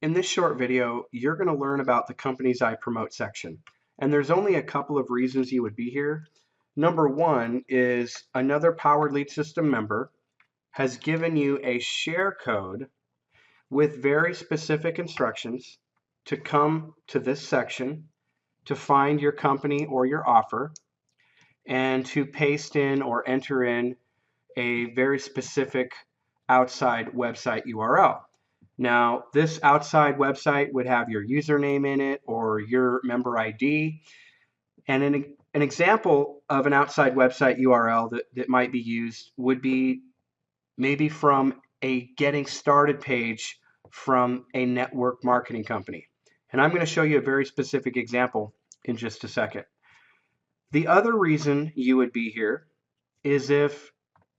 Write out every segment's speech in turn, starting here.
In this short video, you're going to learn about the companies I promote section. And there's only a couple of reasons you would be here. Number one is another Powered Lead System member has given you a share code with very specific instructions to come to this section to find your company or your offer and to paste in or enter in a very specific outside website URL. Now, this outside website would have your username in it or your member ID. And an example of an outside website URL that might be used would be maybe from a getting started page from a network marketing company. And I'm going to show you a very specific example in just a second. The other reason you would be here is if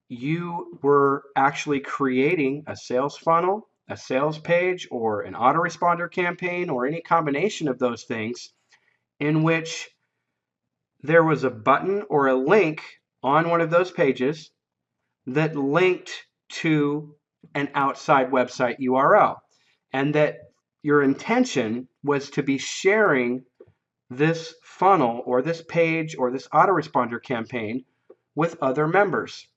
you were actually creating a sales funnel, a sales page, or an autoresponder campaign, or any combination of those things in which there was a button or a link on one of those pages that linked to an outside website URL, and that your intention was to be sharing this funnel or this page or this autoresponder campaign with other members.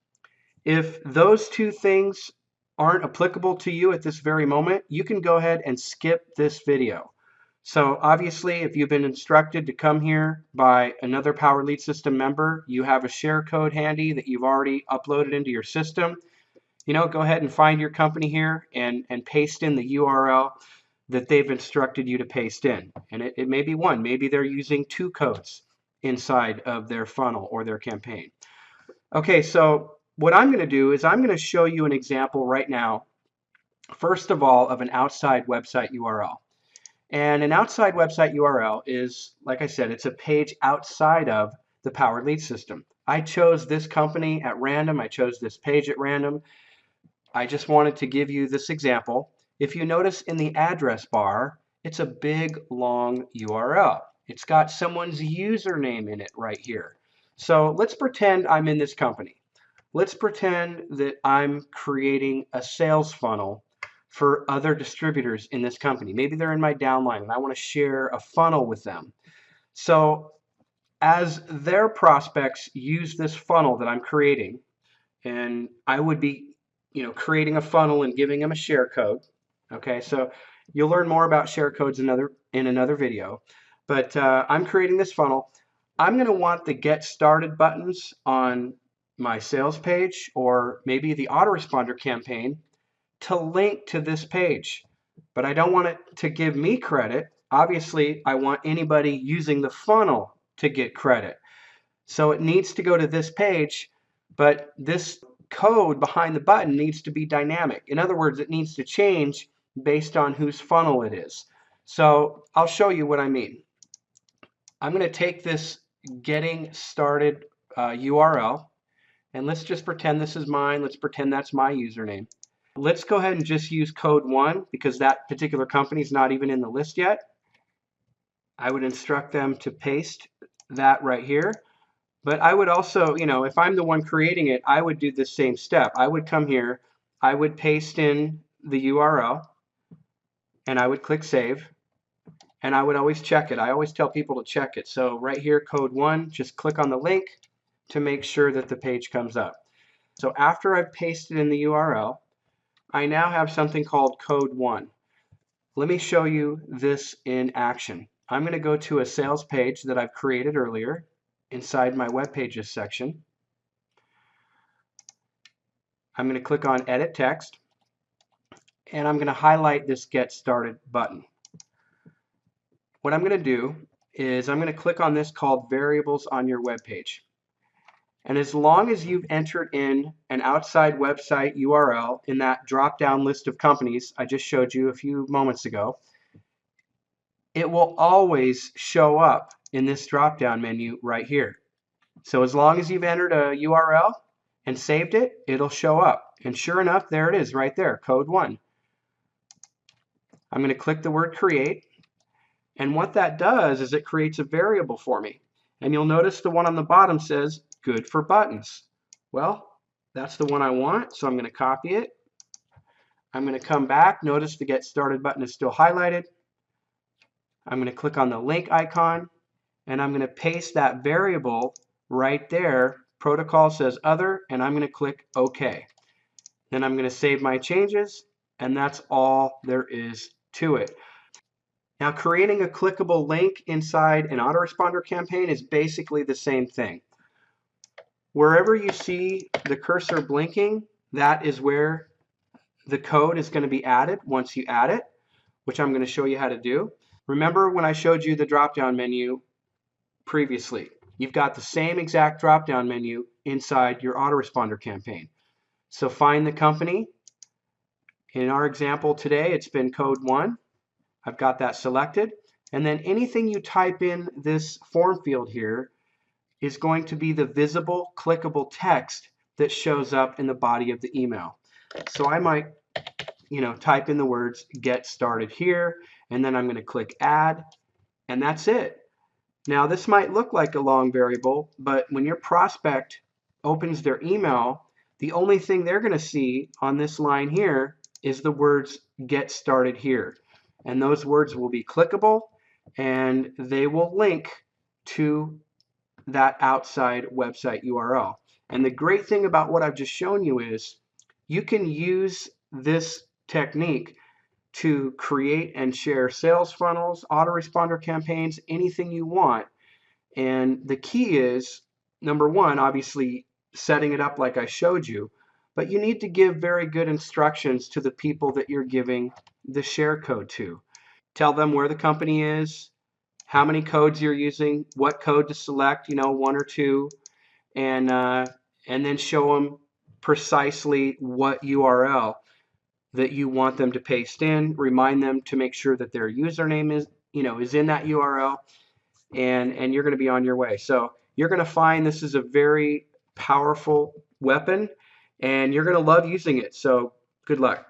If those two things aren't applicable to you at this very moment, you can go ahead and skip this video. So obviously, if you've been instructed to come here by another Power Lead System member, you have a share code handy that you've already uploaded into your system, go ahead and find your company here and paste in the URL that they've instructed you to paste in. And it may be one. Maybe they're using two codes inside of their funnel or their campaign. Okay, so what I'm going to do is I'm going to show you an example right now, first of all, of an outside website URL. And an outside website URL is, like I said, it's a page outside of the Powered Lead System. I chose this company at random. I chose this page at random. I just wanted to give you this example. If you notice in the address bar, it's a big, long URL. It's got someone's username in it right here. So let's pretend I'm in this company. Let's pretend that I'm creating a sales funnel for other distributors in this company. Maybe they're in my downline and I want to share a funnel with them. So as their prospects use this funnel that I'm creating, and I would be creating a funnel and giving them a share code. Okay, so you'll learn more about share codes in another video. But I'm creating this funnel. I'm going to want the Get Started buttons on my sales page or maybe the autoresponder campaign to link to this page. But I don't want it to give me credit. Obviously, I want anybody using the funnel to get credit. So it needs to go to this page, but this code behind the button needs to be dynamic. In other words, it needs to change based on whose funnel it is. So I'll show you what I mean. I'm going to take this getting started URL, and let's just pretend this is mine. Let's pretend that's my username. Let's go ahead and just use code 1 because that particular company is not even in the list yet. I would instruct them to paste that right here. But I would also, if I'm the one creating it, I would do the same step. I would come here, I would paste in the URL, and I would click save, and I would always check it. I always tell people to check it. So right here, code 1, just click on the link to make sure that the page comes up. So after I've pasted in the URL, I now have something called code 1. Let me show you this in action. I'm going to go to a sales page that I've created earlier inside my web pages section. I'm going to click on Edit Text, and I'm going to highlight this Get Started button. What I'm going to do is I'm going to click on this called Variables on your web page. And as long as you've entered in an outside website URL in that drop-down list of companies I just showed you a few moments ago, it will always show up in this drop-down menu right here. So as long as you've entered a URL and saved it, it'll show up. And sure enough, there it is right there, code 1. I'm going to click the word create. And what that does is it creates a variable for me. And you'll notice the one on the bottom says good for buttons. Well, that's the one I want, so I'm going to copy it. I'm going to come back. Notice the Get Started button is still highlighted. I'm going to click on the link icon, and I'm going to paste that variable right there. Protocol says other, and I'm going to click OK. Then I'm going to save my changes, and that's all there is to it. Now, creating a clickable link inside an autoresponder campaign is basically the same thing. Wherever you see the cursor blinking, that is where the code is going to be added once you add it, which I'm going to show you how to do. Remember when I showed you the drop-down menu previously? You've got the same exact drop-down menu inside your autoresponder campaign. So find the company. In our example today, it's been code 1. I've got that selected. And then anything you type in this form field here is going to be the visible clickable text that shows up in the body of the email. So I might, type in the words get started here, and then I'm going to click add, and that's it. Now this might look like a long variable, but when your prospect opens their email, the only thing they're going to see on this line here is the words get started here. And those words will be clickable, and they will link to that outside website URL. And the great thing about what I've just shown you is you can use this technique to create and share sales funnels, autoresponder campaigns, anything you want. And the key is, number one, obviously setting it up like I showed you, but you need to give very good instructions to the people that you're giving the share code to. Tell them where the company is, how many codes you're using, what code to select, 1 or 2, and then show them precisely what URL that you want them to paste in. Remind them to make sure that their username is in that URL, and you're going to be on your way. So you're going to find this is a very powerful weapon, and you're going to love using it. So good luck.